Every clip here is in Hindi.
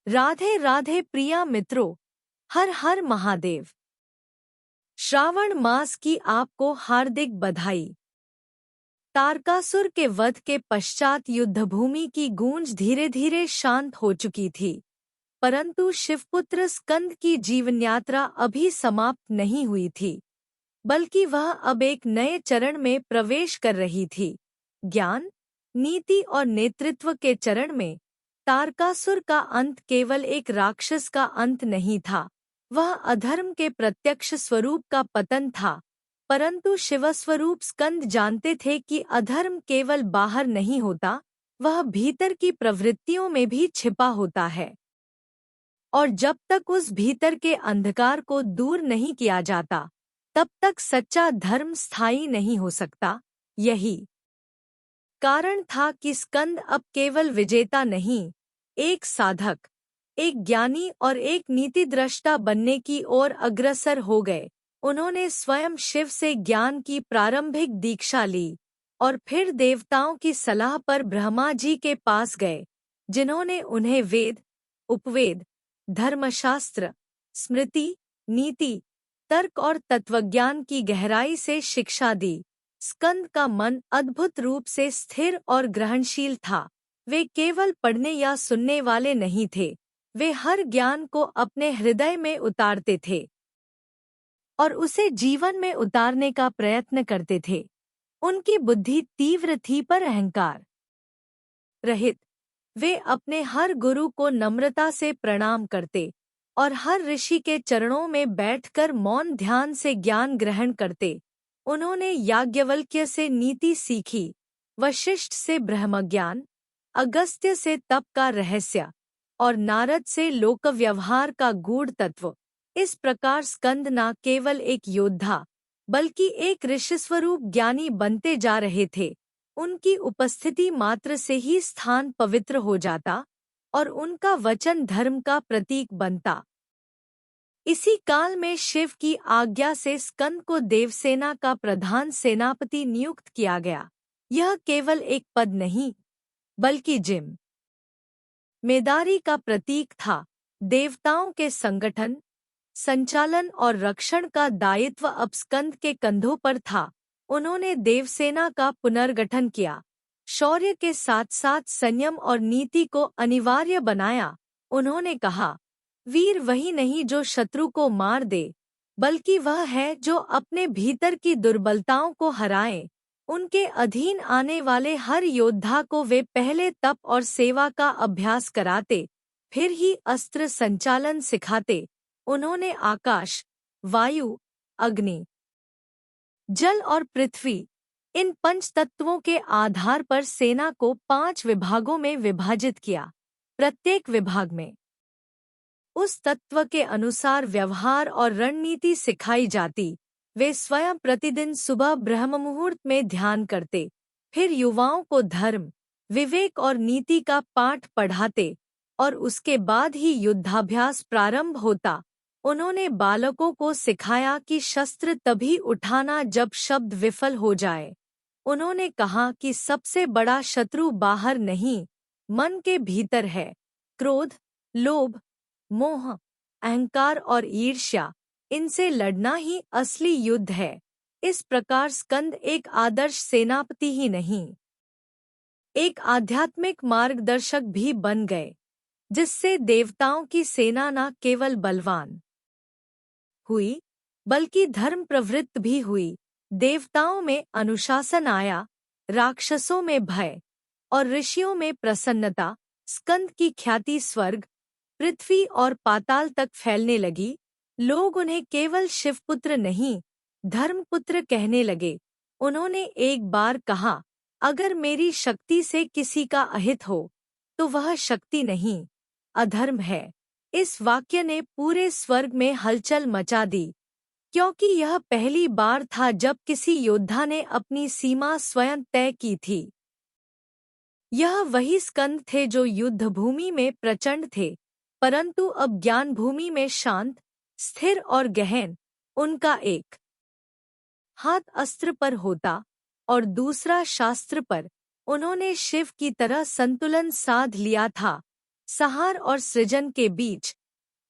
राधे राधे प्रिया मित्रों, हर हर महादेव। श्रावण मास की आपको हार्दिक बधाई। तारकासुर के वध के पश्चात युद्धभूमि की गूंज धीरे धीरे शांत हो चुकी थी, परंतु शिवपुत्र स्कंद की जीवन यात्रा अभी समाप्त नहीं हुई थी, बल्कि वह अब एक नए चरण में प्रवेश कर रही थी। ज्ञान, नीति और नेतृत्व के चरण में तारकासुर का अंत केवल एक राक्षस का अंत नहीं था, वह अधर्म के प्रत्यक्ष स्वरूप का पतन था। परंतु शिवस्वरूप स्कंद जानते थे कि अधर्म केवल बाहर नहीं होता, वह भीतर की प्रवृत्तियों में भी छिपा होता है, और जब तक उस भीतर के अंधकार को दूर नहीं किया जाता, तब तक सच्चा धर्म स्थायी नहीं हो सकता। यही कारण था कि स्कंद अब केवल विजेता नहीं, एक साधक, एक ज्ञानी और एक नीतिद्रष्टा बनने की ओर अग्रसर हो गए। उन्होंने स्वयं शिव से ज्ञान की प्रारंभिक दीक्षा ली और फिर देवताओं की सलाह पर ब्रह्मा जी के पास गए, जिन्होंने उन्हें वेद, उपवेद, धर्मशास्त्र, स्मृति, नीति, तर्क और तत्वज्ञान की गहराई से शिक्षा दी। स्कंद का मन अद्भुत रूप से स्थिर और ग्रहणशील था। वे केवल पढ़ने या सुनने वाले नहीं थे, वे हर ज्ञान को अपने हृदय में उतारते थे और उसे जीवन में उतारने का प्रयत्न करते थे। उनकी बुद्धि तीव्र थी पर अहंकार रहित। वे अपने हर गुरु को नम्रता से प्रणाम करते और हर ऋषि के चरणों में बैठकर मौन ध्यान से ज्ञान ग्रहण करते। उन्होंने याज्ञवल्क्य से नीति सीखी, वशिष्ठ से ब्रह्मज्ञान, अगस्त्य से तप का रहस्य और नारद से लोक व्यवहार का गूढ़ तत्व। इस प्रकार स्कंद न केवल एक योद्धा बल्कि एक ऋषिस्वरूप ज्ञानी बनते जा रहे थे। उनकी उपस्थिति मात्र से ही स्थान पवित्र हो जाता और उनका वचन धर्म का प्रतीक बनता। इसी काल में शिव की आज्ञा से स्कंद को देवसेना का प्रधान सेनापति नियुक्त किया गया। यह केवल एक पद नहीं, बल्कि जिम्मेदारी का प्रतीक था। देवताओं के संगठन, संचालन और रक्षण का दायित्व अब स्कंद के कंधों पर था। उन्होंने देवसेना का पुनर्गठन किया, शौर्य के साथ साथ संयम और नीति को अनिवार्य बनाया। उन्होंने कहा, वीर वही नहीं जो शत्रु को मार दे, बल्कि वह है जो अपने भीतर की दुर्बलताओं को हराए। उनके अधीन आने वाले हर योद्धा को वे पहले तप और सेवा का अभ्यास कराते, फिर ही अस्त्र संचालन सिखाते। उन्होंने आकाश, वायु, अग्नि, जल और पृथ्वी, इन पंच तत्वों के आधार पर सेना को 5 विभागों में विभाजित किया। प्रत्येक विभाग में उस तत्व के अनुसार व्यवहार और रणनीति सिखाई जाती। वे स्वयं प्रतिदिन सुबह ब्रह्म मुहूर्त में ध्यान करते, फिर युवाओं को धर्म, विवेक और नीति का पाठ पढ़ाते और उसके बाद ही युद्धाभ्यास प्रारंभ होता। उन्होंने बालकों को सिखाया कि शस्त्र तभी उठाना जब शब्द विफल हो जाए। उन्होंने कहा कि सबसे बड़ा शत्रु बाहर नहीं, मन के भीतर है। क्रोध, लोभ, मोह, अहंकार और ईर्ष्या, इनसे लड़ना ही असली युद्ध है। इस प्रकार स्कंद एक आदर्श सेनापति ही नहीं, एक आध्यात्मिक मार्गदर्शक भी बन गए, जिससे देवताओं की सेना न केवल बलवान हुई, बल्कि धर्म प्रवृत्त भी हुई। देवताओं में अनुशासन आया, राक्षसों में भय और ऋषियों में प्रसन्नता। स्कंद की ख्याति स्वर्ग, पृथ्वी और पाताल तक फैलने लगी। लोग उन्हें केवल शिवपुत्र नहीं, धर्मपुत्र कहने लगे। उन्होंने एक बार कहा, अगर मेरी शक्ति से किसी का अहित हो, तो वह शक्ति नहीं, अधर्म है। इस वाक्य ने पूरे स्वर्ग में हलचल मचा दी, क्योंकि यह पहली बार था जब किसी योद्धा ने अपनी सीमा स्वयं तय की थी। यह वही स्कंद थे जो युद्धभूमि में प्रचंड थे, परंतु अब ज्ञान भूमि में शांत, स्थिर और गहन। उनका एक हाथ अस्त्र पर होता और दूसरा शास्त्र पर। उन्होंने शिव की तरह संतुलन साध लिया था, संहार और सृजन के बीच।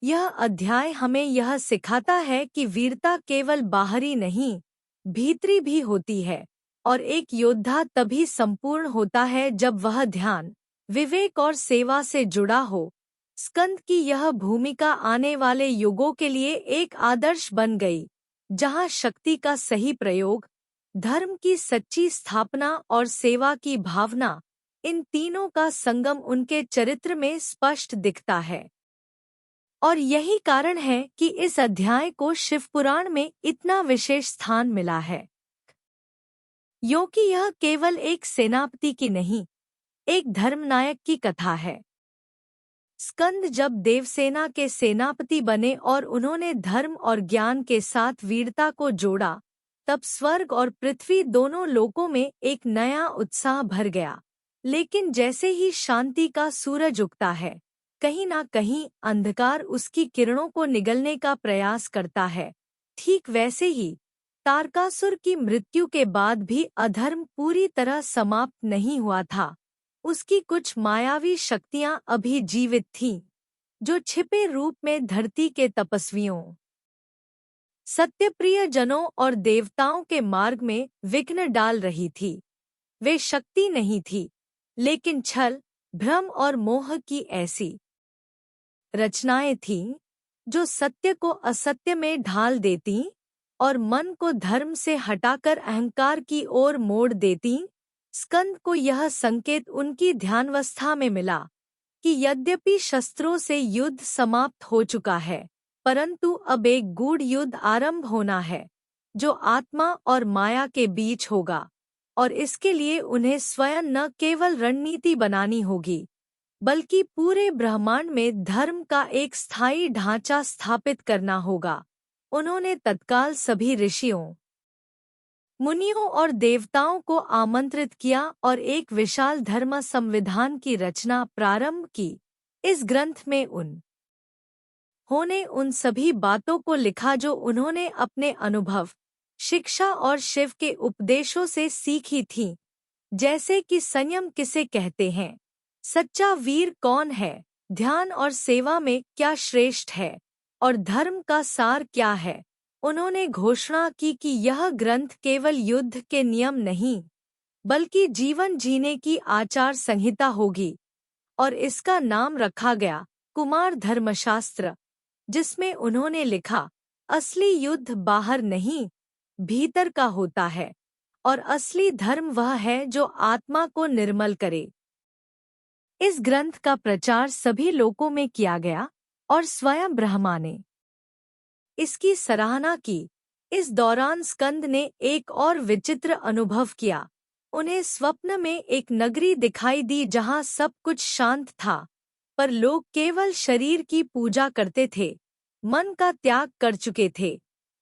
यह अध्याय हमें यह सिखाता है कि वीरता केवल बाहरी नहीं, भीतरी भी होती है, और एक योद्धा तभी संपूर्ण होता है जब वह ध्यान, विवेक और सेवा से जुड़ा हो। स्कंद की यह भूमिका आने वाले युगों के लिए एक आदर्श बन गई, जहाँ शक्ति का सही प्रयोग, धर्म की सच्ची स्थापना और सेवा की भावना, इन तीनों का संगम उनके चरित्र में स्पष्ट दिखता है। और यही कारण है कि इस अध्याय को शिवपुराण में इतना विशेष स्थान मिला है, क्योंकि यह केवल एक सेनापति की नहीं, एक धर्मनायक की कथा है। स्कंद जब देवसेना के सेनापति बने और उन्होंने धर्म और ज्ञान के साथ वीरता को जोड़ा, तब स्वर्ग और पृथ्वी दोनों लोकों में एक नया उत्साह भर गया। लेकिन जैसे ही शांति का सूरज उगता है, कहीं ना कहीं अंधकार उसकी किरणों को निगलने का प्रयास करता है। ठीक वैसे ही तारकासुर की मृत्यु के बाद भी अधर्म पूरी तरह समाप्त नहीं हुआ था। उसकी कुछ मायावी शक्तियां अभी जीवित थीं, जो छिपे रूप में धरती के तपस्वियों, सत्यप्रिय जनों और देवताओं के मार्ग में विघ्न डाल रही थी। वे शक्ति नहीं थी, लेकिन छल, भ्रम और मोह की ऐसी रचनाएं थीं जो सत्य को असत्य में ढाल देतीं और मन को धर्म से हटाकर अहंकार की ओर मोड़ देतीं। स्कंद को यह संकेत उनकी ध्यानावस्था में मिला कि यद्यपि शस्त्रों से युद्ध समाप्त हो चुका है, परंतु अब एक गूढ़ युद्ध आरंभ होना है, जो आत्मा और माया के बीच होगा, और इसके लिए उन्हें स्वयं न केवल रणनीति बनानी होगी, बल्कि पूरे ब्रह्मांड में धर्म का एक स्थायी ढांचा स्थापित करना होगा। उन्होंने तत्काल सभी ऋषियों, मुनियों और देवताओं को आमंत्रित किया और एक विशाल धर्म संविधान की रचना प्रारंभ की। इस ग्रंथ में उन्होंने उन सभी बातों को लिखा जो उन्होंने अपने अनुभव, शिक्षा और शिव के उपदेशों से सीखी थी, जैसे कि संयम किसे कहते हैं, सच्चा वीर कौन है, ध्यान और सेवा में क्या श्रेष्ठ है, और धर्म का सार क्या है। उन्होंने घोषणा की कि यह ग्रंथ केवल युद्ध के नियम नहीं, बल्कि जीवन जीने की आचार संहिता होगी, और इसका नाम रखा गया कुमार धर्मशास्त्र, जिसमें उन्होंने लिखा, असली युद्ध बाहर नहीं, भीतर का होता है, और असली धर्म वह है जो आत्मा को निर्मल करे। इस ग्रंथ का प्रचार सभी लोकों में किया गया और स्वयं ब्रह्मा ने इसकी सराहना की। इस दौरान स्कंद ने एक और विचित्र अनुभव किया। उन्हें स्वप्न में एक नगरी दिखाई दी जहां सब कुछ शांत था, पर लोग केवल शरीर की पूजा करते थे, मन का त्याग कर चुके थे,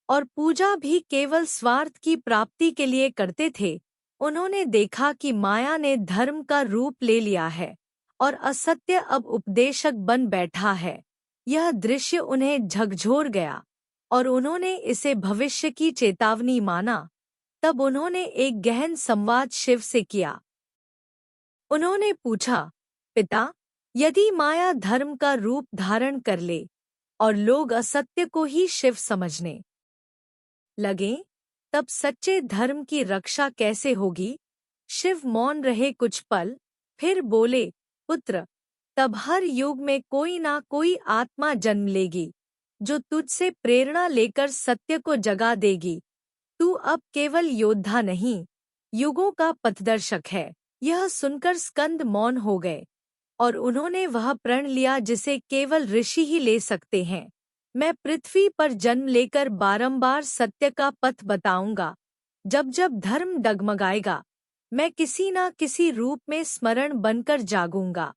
और पूजा भी केवल स्वार्थ की प्राप्ति के लिए करते थे। उन्होंने देखा कि माया ने धर्म का रूप ले लिया है और असत्य अब उपदेशक बन बैठा है। यह दृश्य उन्हें झकझोर गया और उन्होंने इसे भविष्य की चेतावनी माना। तब उन्होंने एक गहन संवाद शिव से किया। उन्होंने पूछा, पिता, यदि माया धर्म का रूप धारण कर ले और लोग असत्य को ही शिव समझने लगे, तब सच्चे धर्म की रक्षा कैसे होगी? शिव मौन रहे कुछ पल, फिर बोले, पुत्र, तब हर युग में कोई ना कोई आत्मा जन्म लेगी, जो तुझसे प्रेरणा लेकर सत्य को जगा देगी। तू अब केवल योद्धा नहीं, युगों का पथदर्शक है। यह सुनकर स्कंद मौन हो गए और उन्होंने वह प्रण लिया जिसे केवल ऋषि ही ले सकते हैं। मैं पृथ्वी पर जन्म लेकर बारंबार सत्य का पथ बताऊंगा। जब जब धर्म डगमगाएगा, मैं किसी ना किसी रूप में स्मरण बनकर जागूंगा।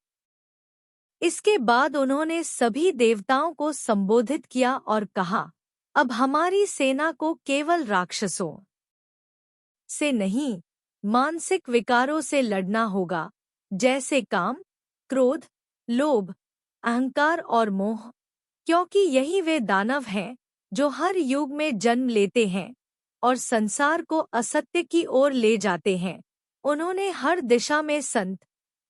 इसके बाद उन्होंने सभी देवताओं को संबोधित किया और कहा, अब हमारी सेना को केवल राक्षसों से नहीं, मानसिक विकारों से लड़ना होगा, जैसे काम, क्रोध, लोभ, अहंकार और मोह, क्योंकि यही वे दानव हैं जो हर युग में जन्म लेते हैं और संसार को असत्य की ओर ले जाते हैं। उन्होंने हर दिशा में संत,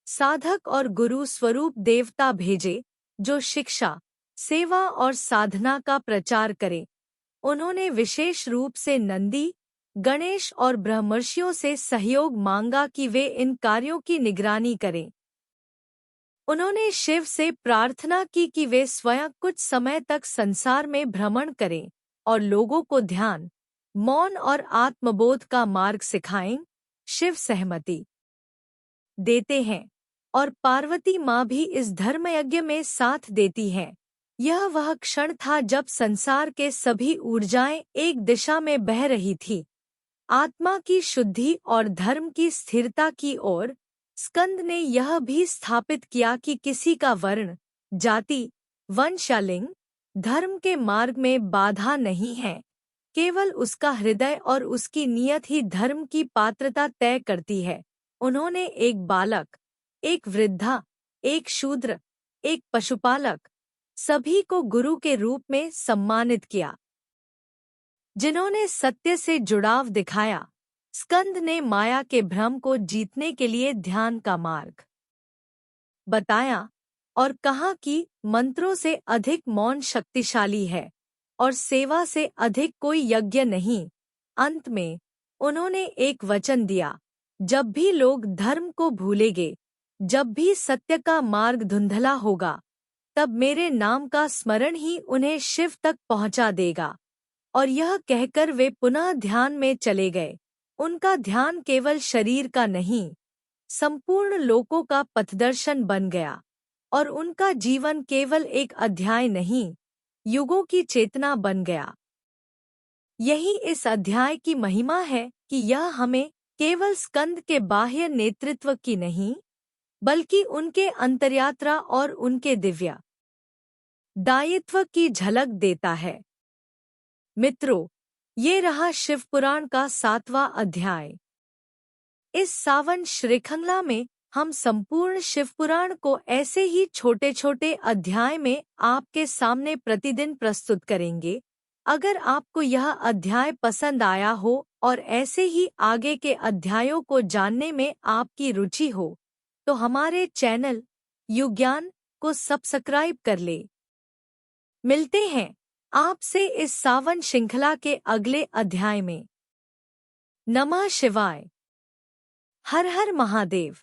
साधक और गुरु स्वरूप देवता भेजे, जो शिक्षा, सेवा और साधना का प्रचार करें। उन्होंने विशेष रूप से नंदी, गणेश और ब्रह्मर्षियों से सहयोग मांगा कि वे इन कार्यों की निगरानी करें। उन्होंने शिव से प्रार्थना की कि वे स्वयं कुछ समय तक संसार में भ्रमण करें और लोगों को ध्यान, मौन और आत्मबोध का मार्ग सिखाएं। शिव सहमति देते हैं और पार्वती माँ भी इस धर्मयज्ञ में साथ देती हैं। यह वह क्षण था जब संसार के सभी ऊर्जाएं एक दिशा में बह रही थी, आत्मा की शुद्धि और धर्म की स्थिरता की ओर। स्कंद ने यह भी स्थापित किया कि किसी का वर्ण, जाति, वंश या लिंग धर्म के मार्ग में बाधा नहीं है। केवल उसका हृदय और उसकी नियत ही धर्म की पात्रता तय करती है। उन्होंने एक बालक, एक वृद्धा, एक शूद्र, एक पशुपालक, सभी को गुरु के रूप में सम्मानित किया, जिन्होंने सत्य से जुड़ाव दिखाया। स्कंद ने माया के भ्रम को जीतने के लिए ध्यान का मार्ग बताया और कहा कि मंत्रों से अधिक मौन शक्तिशाली है और सेवा से अधिक कोई यज्ञ नहीं। अंत में उन्होंने एक वचन दिया, जब भी लोग धर्म को भूलेंगे, जब भी सत्य का मार्ग धुंधला होगा, तब मेरे नाम का स्मरण ही उन्हें शिव तक पहुंचा देगा। और यह कहकर वे पुनः ध्यान में चले गए। उनका ध्यान केवल शरीर का नहीं, संपूर्ण लोकों का पथदर्शन बन गया और उनका जीवन केवल एक अध्याय नहीं, युगों की चेतना बन गया। यही इस अध्याय की महिमा है कि यह हमें केवल स्कंद के बाह्य नेतृत्व की नहीं, बल्कि उनके अंतर्यात्रा और उनके दिव्य दायित्व की झलक देता है। मित्रों, ये रहा शिवपुराण का 7वां अध्याय। इस सावन श्रृंखला में हम संपूर्ण शिवपुराण को ऐसे ही छोटे छोटे अध्याय में आपके सामने प्रतिदिन प्रस्तुत करेंगे। अगर आपको यह अध्याय पसंद आया हो और ऐसे ही आगे के अध्यायों को जानने में आपकी रुचि हो, तो हमारे चैनल युज्ञान को सब्सक्राइब कर ले। मिलते हैं आपसे इस सावन श्रृंखला के अगले अध्याय में। नमः शिवाय। हर हर महादेव।